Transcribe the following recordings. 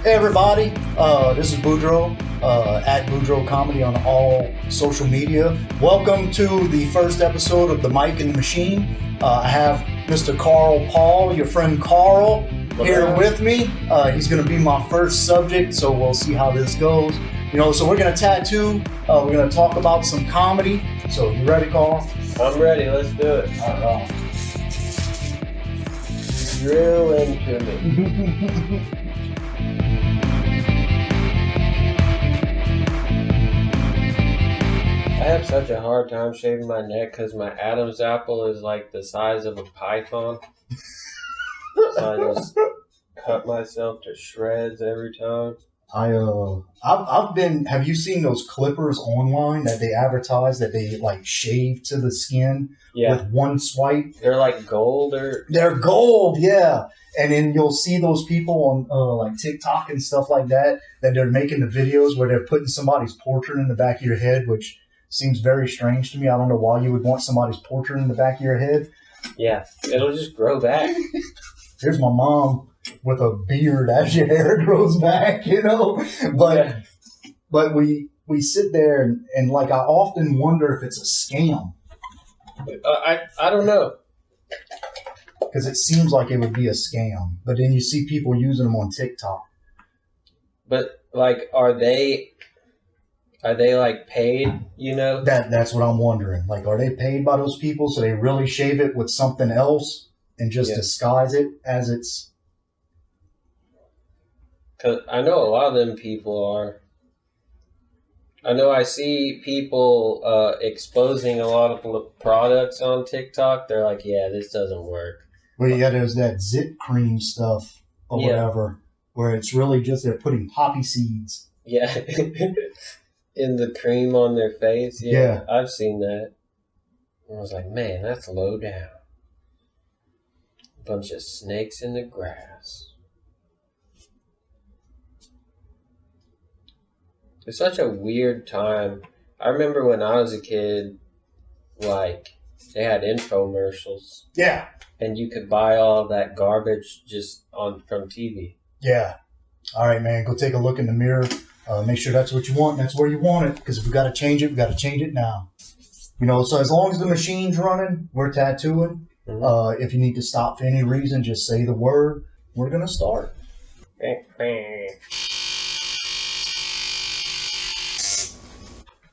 Hey everybody, this is Boudreaux, at Boudreaux Comedy on all social media. Welcome to the first episode of The Mic and the Machine. I have Mr. Carl Paul, your friend Carl, here with me. He's going to be my first subject, so we'll see how this goes. So we're going to tattoo, we're going to talk about some comedy. So you ready, Carl? I'm ready, let's do it. All right. Drill into me. I have such a hard time shaving my neck because my Adam's apple is like the size of a python. So I just cut myself to shreds every time. I've been. Have you seen those clippers online that they advertise that they like shave to the skin with one swipe? They're like gold or they're gold, yeah. And then you'll see those people on like TikTok and stuff like that they're making the videos where they're putting somebody's portrait in the back of your head, which seems very strange to me. I don't know why you would want somebody's portrait in the back of your head. Yeah, it'll just grow back. Here's my mom with a beard as your hair grows back, But we sit there and like I often wonder if it's a scam. I don't know. Because it seems like it would be a scam. But then you see people using them on TikTok. But like, are they like paid, That's what I'm wondering. Like, are they paid by those people so they really shave it with something else and just disguise it as it's... Because I know a lot of them people are. I know I see people exposing a lot of products on TikTok. They're like, yeah, this doesn't work. Well, yeah, there's that zit cream stuff or whatever, where it's really just they're putting poppy seeds. Yeah. In the cream on their face. Yeah. I've seen that. I was like, man, that's low down. A bunch of snakes in the grass. It's such a weird time. I remember when I was a kid, like, they had infomercials. Yeah. And you could buy all of that garbage just from TV. Yeah. All right, man, go take a look in the mirror. Make sure that's what you want and that's where you want it. Because if we got to change it, we got to change it now. So as long as the machine's running, we're tattooing. Mm-hmm. If you need to stop for any reason, just say the word. We're going to start.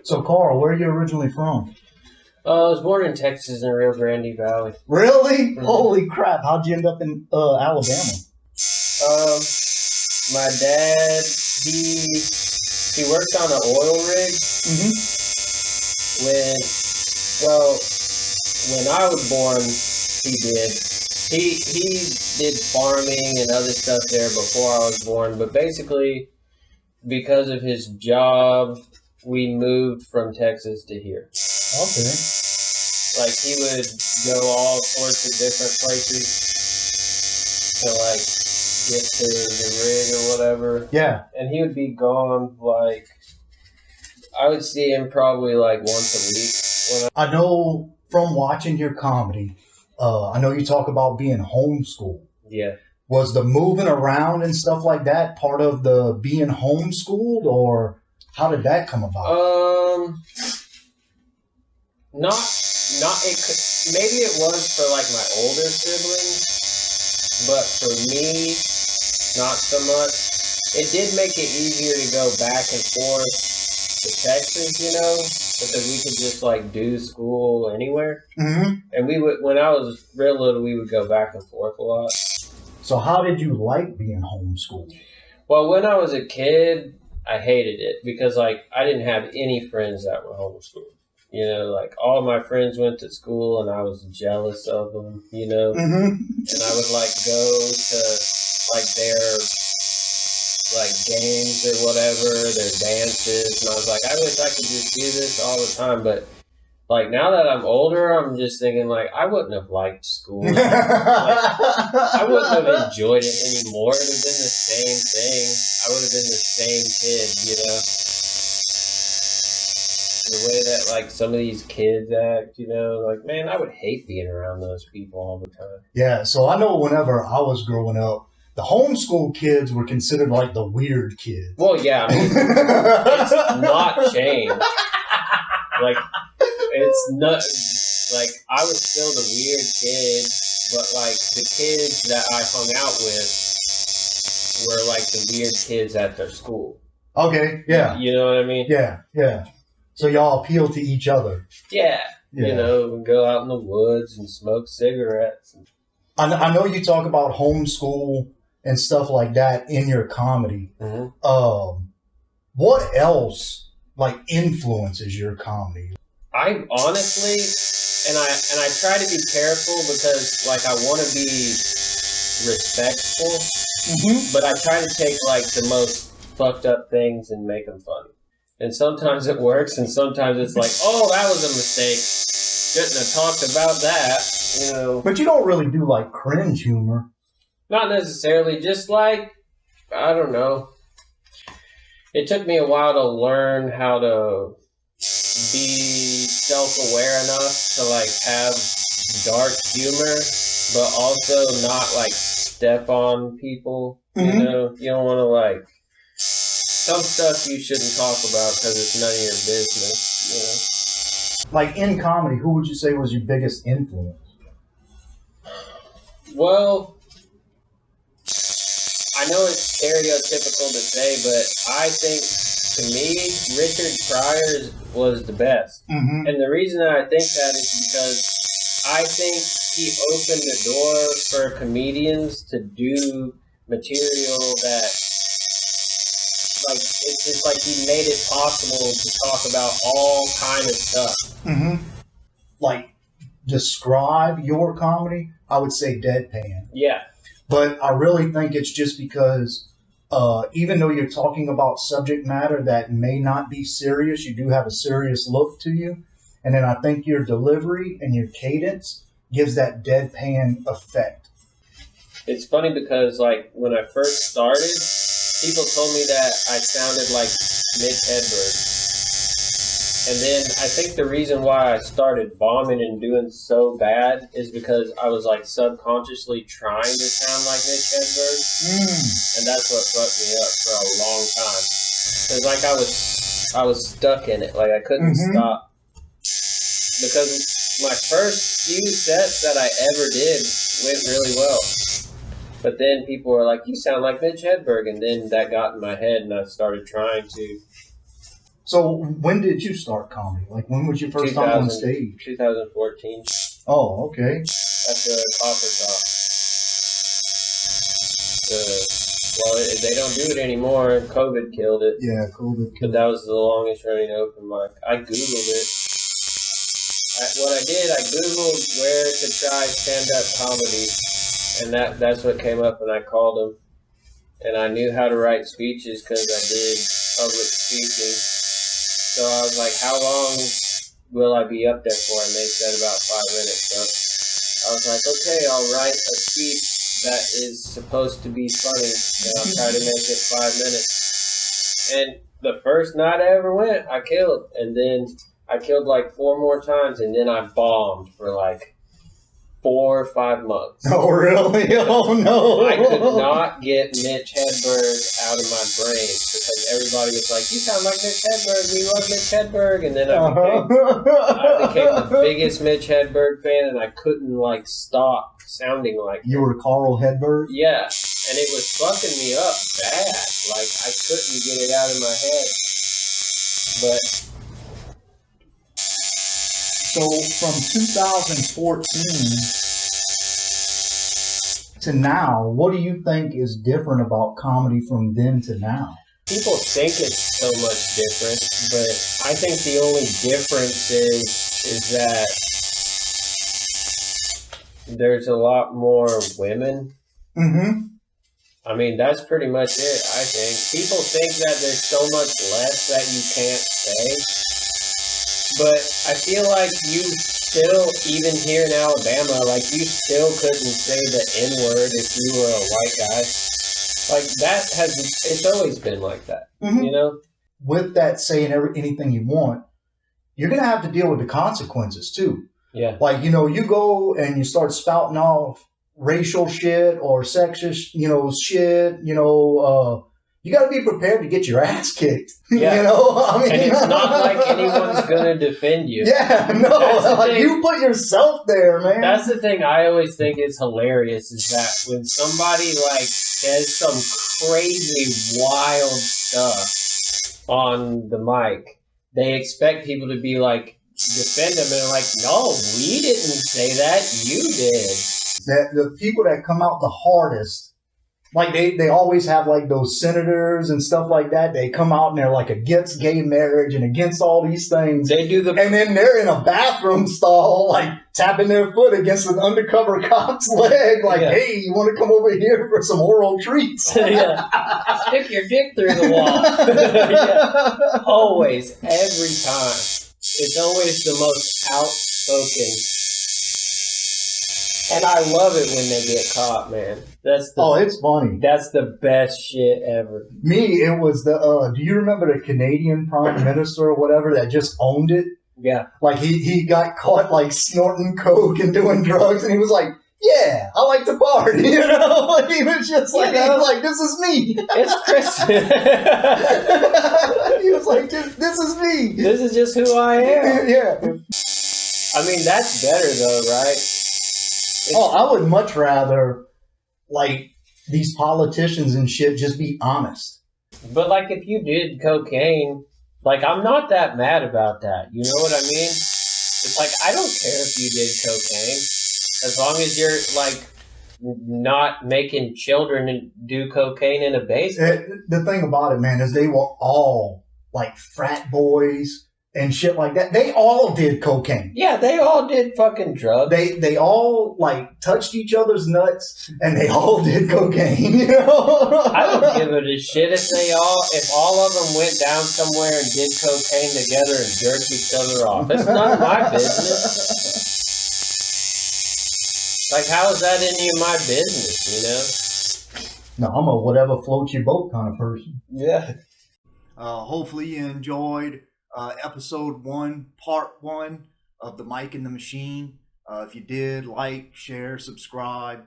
So, Carl, where are you originally from? I was born in Texas in the Rio Grande Valley. Really? Mm-hmm. Holy crap. How'd you end up in Alabama? My dad, he worked on an oil rig. Mm-hmm. When I was born, he did. He did farming and other stuff there before I was born. But basically, because of his job, we moved from Texas to here. Okay. Like, he would go all sorts of different places to, like, get to the rig or whatever. Yeah. And he would be gone, like, I would see him probably, like, once a week. I know from watching your comedy, I know you talk about being homeschooled. Yeah. Was the moving around and stuff like that part of the being homeschooled, or how did that come about? Maybe it was for like my older siblings, but for me, not so much. It did make it easier to go back and forth to Texas, because we could just like do school anywhere. Mm-hmm. And when I was real little, we would go back and forth a lot. So how did you like being homeschooled? Well, when I was a kid, I hated it because like I didn't have any friends that were homeschooled. Like all of my friends went to school and I was jealous of them, Mm-hmm. And I would like go to like their like games or whatever, their dances. And I was like, I wish I could just do this all the time. But like now that I'm older, I'm just thinking like, I wouldn't have liked school. Like, I wouldn't have enjoyed it anymore. It would have been the same thing. I would have been the same kid, The way that, like, some of these kids act, like, man, I would hate being around those people all the time. Yeah, so I know whenever I was growing up, The homeschool kids were considered like the weird kids. Well, yeah, I mean, it's not changed. Like, it's not, like, I was still the weird kid, but, like, the kids that I hung out with were, like, the weird kids at their school. Okay, yeah. You know what I mean? Yeah, yeah. So y'all appeal to each other. Yeah. You know, we go out in the woods and smoke cigarettes. I know you talk about homeschool and stuff like that in your comedy. Mm-hmm. What else like influences your comedy? I honestly, and I try to be careful because like I want to be respectful, but I try to take like the most fucked up things and make them funny. And sometimes it works, and sometimes it's like, oh, that was a mistake. Shouldn't have talked about that, you know. But you don't really do like cringe humor. Not necessarily, just like, I don't know. It took me a while to learn how to be self-aware enough to like have dark humor, but also not like step on people. You know, you don't want to like, some stuff you shouldn't talk about because it's none of your business, you know. Like in comedy, who would you say was your biggest influence? Well, I know it's stereotypical to say, but I think, to me, Richard Pryor was the best. And the reason that I think that is because I think he opened the door for comedians to do material that, like, it's just like he made it possible to talk about all kind of stuff. Like, describe your comedy, I would say deadpan. Yeah. But I really think it's just because even though you're talking about subject matter that may not be serious, you do have a serious look to you. And then I think your delivery and your cadence gives that deadpan effect. It's funny because, like, when I first started, people told me that I sounded like Mitch Hedberg. And then I think the reason why I started bombing and doing so bad is because I was like subconsciously trying to sound like Mitch Hedberg. And that's what fucked me up for a long time. It was like I was stuck in it. Like I couldn't stop. Because my first few sets that I ever did went really well. But then people were like, you sound like Mitch Hedberg. And then that got in my head and I started trying to. So when did you start comedy? Like when was your first time on stage? 2014. Oh, okay. At the Copper Shop. Well, they don't do it anymore. COVID killed it. Yeah, COVID But killed that was the longest running open mic. I Googled it. What I did, I Googled where to try stand-up comedy. And that's what came up, and I called them. And I knew how to write speeches because I did public speaking. So I was like, how long will I be up there for? And they said about 5 minutes. So I was like, okay, I'll write a speech that is supposed to be funny, and I'll try to make it 5 minutes. And the first night I ever went, I killed. And then I killed like 4 more times, and then I bombed for like 4 or 5 months. Oh, really? Oh, no. I could not get Mitch Hedberg out of my brain because everybody was like, you sound like Mitch Hedberg. We love Mitch Hedberg. And then I became the biggest Mitch Hedberg fan, and I couldn't, like, stop sounding like You were Carl Hedberg? Yeah. And it was fucking me up bad. Like, I couldn't get it out of my head. But so from 2014 to now, what do you think is different about comedy from then to now? people think it's so much different, but I think the only difference is that there's a lot more women. Mm-hmm. I mean, that's pretty much it, I think. People think that there's so much less that you can't say. But I feel like you still, even here in Alabama, like you still couldn't say the N-word if you were a white guy. Like it's always been like that, you know? With that saying anything you want, you're going to have to deal with the consequences too. Yeah. Like, you know, you go and you start spouting off racial shit or sexist, shit, you got to be prepared to get your ass kicked. Yeah. And it's not like anyone's going to defend you. Yeah, no, you put yourself there, man. That's the thing I always think is hilarious is that when somebody like says some crazy wild stuff on the mic, they expect people to be like, defend them, and they're like, no, we didn't say that, you did. That the people that come out the hardest, like they always have like those senators and stuff like that. They come out and they're like against gay marriage and against all these things. They do and then they're in a bathroom stall, like tapping their foot against an undercover cop's leg, like, hey, you want to come over here for some oral treats? Yeah. Stick your dick through the wall. Yeah. Always, every time. It's always the most outspoken. And I love it when they get caught, man. It's funny. That's the best shit ever. Me, it was do you remember the Canadian Prime Minister or whatever that just owned it? Yeah. Like he got caught like snorting coke and doing drugs, and he was like, yeah, I like to party, He was just like, this is me. It's Chris. He was like, this is me. This is just who I am. Yeah. I mean, that's better though, right? I would much rather, like, these politicians and shit just be honest. But, like, if you did cocaine, like, I'm not that mad about that. You know what I mean? It's like, I don't care if you did cocaine. As long as you're, like, not making children do cocaine in a basement. The thing about it, man, is they were all, like, frat boys and shit like that. They all did cocaine. Yeah, they all did fucking drugs. They all like touched each other's nuts, and they all did cocaine. I don't give it a shit if all of them went down somewhere and did cocaine together and jerked each other off. It's none of my business. Like, how is that any of my business? No, I'm a whatever floats your boat kind of person. Yeah. Hopefully you enjoyed episode 1, part 1 of the Mike and the Machine. If you did, like, share, subscribe.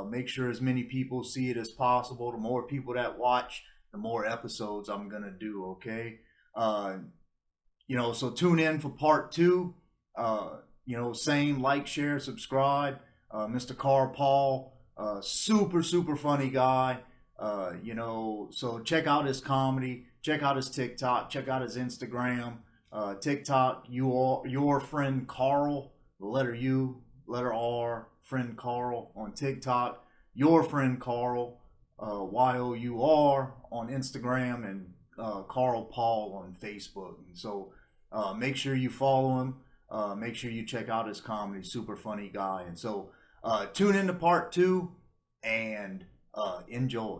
Make sure as many people see it as possible. The more people that watch, the more episodes I'm gonna do. Okay. So tune in for part 2. Same, like, share, subscribe. Mr. Carl Paul, super funny guy. So check out his comedy. Check out his TikTok. Check out his Instagram. TikTok, your friend Carl, the letter U, letter R, friend Carl on TikTok. Your friend Carl, YOUR on Instagram, and Carl Paul on Facebook. And so make sure you follow him. Make sure you check out his comedy. Super funny guy. And so tune in to part 2 and enjoy.